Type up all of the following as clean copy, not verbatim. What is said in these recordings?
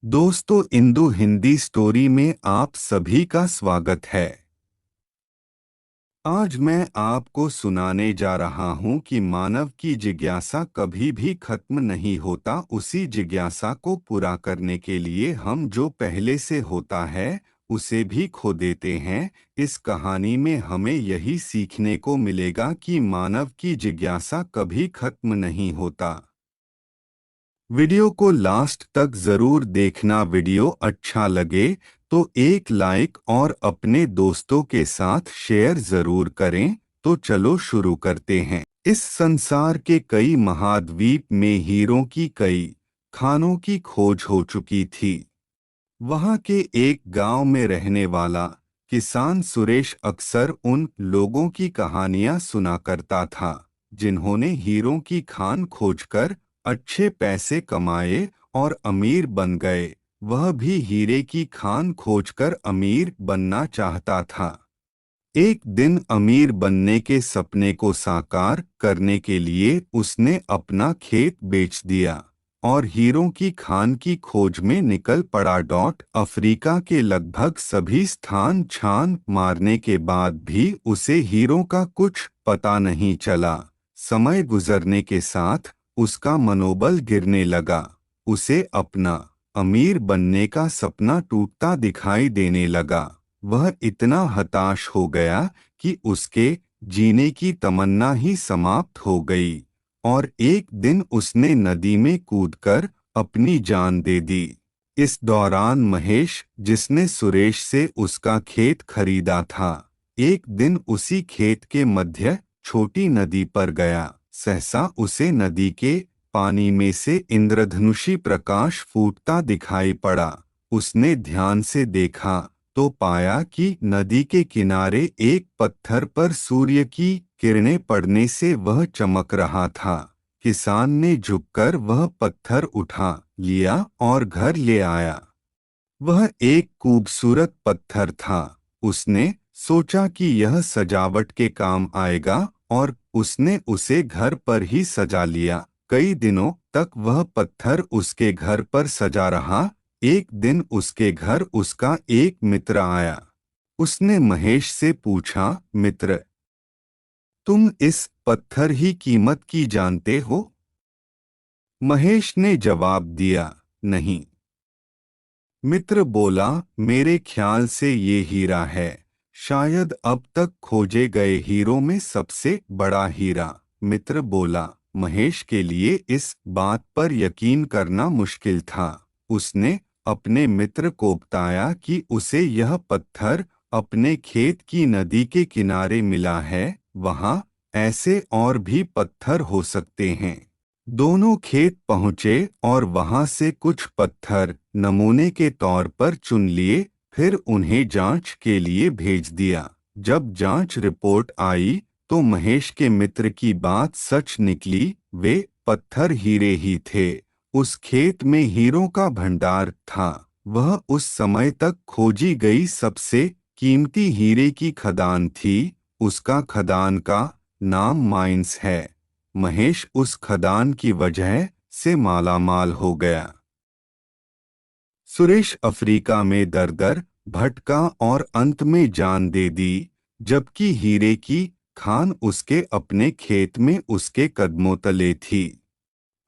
दोस्तों, इंदु हिंदी स्टोरी में आप सभी का स्वागत है। आज मैं आपको सुनाने जा रहा हूं कि मानव की जिज्ञासा कभी भी खत्म नहीं होता। उसी जिज्ञासा को पूरा करने के लिए हम जो पहले से होता है उसे भी खो देते हैं। इस कहानी में हमें यही सीखने को मिलेगा कि मानव की जिज्ञासा कभी खत्म नहीं होता। वीडियो को लास्ट तक जरूर देखना। वीडियो अच्छा लगे तो एक लाइक और अपने दोस्तों के साथ शेयर जरूर करें। तो चलो शुरू करते हैं। इस संसार के कई महाद्वीप में हीरों की कई खानों की खोज हो चुकी थी। वहां के एक गांव में रहने वाला किसान सुरेश अक्सर उन लोगों की कहानियां सुना करता था जिन्होंने हीरों की खान खोजकर अच्छे पैसे कमाए और अमीर बन गए। वह भी हीरे की खान खोजकर अमीर बनना चाहता था। एक दिन अमीर बनने के सपने को साकार करने के लिए उसने अपना खेत बेच दिया और हीरों की खान की खोज में निकल पड़ा। अफ्रीका के लगभग सभी स्थान छान मारने के बाद भी उसे हीरों का कुछ पता नहीं चला। समय गुजरने के साथ उसका मनोबल गिरने लगा। उसे अपना अमीर बनने का सपना टूटता दिखाई देने लगा। वह इतना हताश हो गया कि उसके जीने की तमन्ना ही समाप्त हो गई और एक दिन उसने नदी में कूदकर अपनी जान दे दी। इस दौरान महेश, जिसने सुरेश से उसका खेत खरीदा था, एक दिन उसी खेत के मध्य छोटी नदी पर गया। सहसा उसे नदी के पानी में से इंद्रधनुषी प्रकाश फूटता दिखाई पड़ा। उसने ध्यान से देखा तो पाया कि नदी के किनारे एक पत्थर पर सूर्य की किरणें पड़ने से वह चमक रहा था। किसान ने झुककर वह पत्थर उठा लिया और घर ले आया। वह एक खूबसूरत पत्थर था। उसने सोचा कि यह सजावट के काम आएगा और उसने उसे घर पर ही सजा लिया। कई दिनों तक वह पत्थर उसके घर पर सजा रहा। एक दिन उसके घर उसका एक मित्र आया। उसने महेश से पूछा, मित्र, तुम इस पत्थर ही कीमत की जानते हो? महेश ने जवाब दिया, नहीं। मित्र बोला, मेरे ख्याल से ये हीरा है, शायद अब तक खोजे गए हीरों में सबसे बड़ा हीरा। मित्र बोला, महेश के लिए इस बात पर यकीन करना मुश्किल था। उसने अपने मित्र को बताया कि उसे यह पत्थर अपने खेत की नदी के किनारे मिला है। वहां ऐसे और भी पत्थर हो सकते हैं। दोनों खेत पहुंचे और वहां से कुछ पत्थर नमूने के तौर पर चुन लिए। फिर उन्हें जांच के लिए भेज दिया। जब जांच रिपोर्ट आई तो महेश के मित्र की बात सच निकली। वे पत्थर हीरे ही थे। उस खेत में हीरों का भंडार था। वह उस समय तक खोजी गई सबसे कीमती हीरे की खदान थी। उसका खदान का नाम माइंस है। महेश उस खदान की वजह से मालामाल हो गया। सुरेश अफ्रीका में दर-दर भटका और अंत में जान दे दी, जबकि हीरे की खान उसके अपने खेत में उसके कदमों तले थी।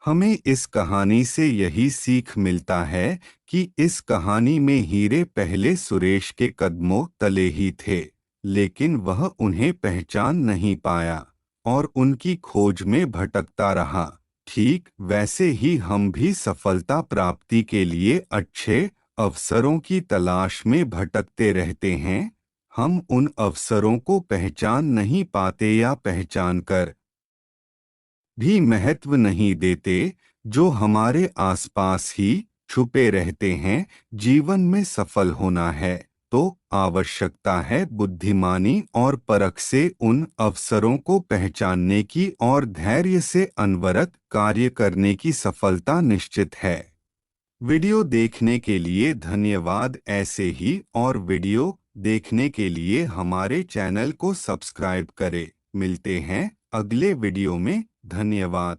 हमें इस कहानी से यही सीख मिलता है कि इस कहानी में हीरे पहले सुरेश के कदमों तले ही थे, लेकिन वह उन्हें पहचान नहीं पाया और उनकी खोज में भटकता रहा। ठीक वैसे ही हम भी सफलता प्राप्ति के लिए अच्छे अवसरों की तलाश में भटकते रहते हैं। हम उन अवसरों को पहचान नहीं पाते या पहचान कर भी महत्व नहीं देते, जो हमारे आसपास ही छुपे रहते हैं। जीवन में सफल होना है तो आवश्यकता है बुद्धिमानी और परख से उन अवसरों को पहचानने की और धैर्य से अनवरत कार्य करने की। सफलता निश्चित है। वीडियो देखने के लिए धन्यवाद। ऐसे ही और वीडियो देखने के लिए हमारे चैनल को सब्सक्राइब करें। मिलते हैं अगले वीडियो में। धन्यवाद।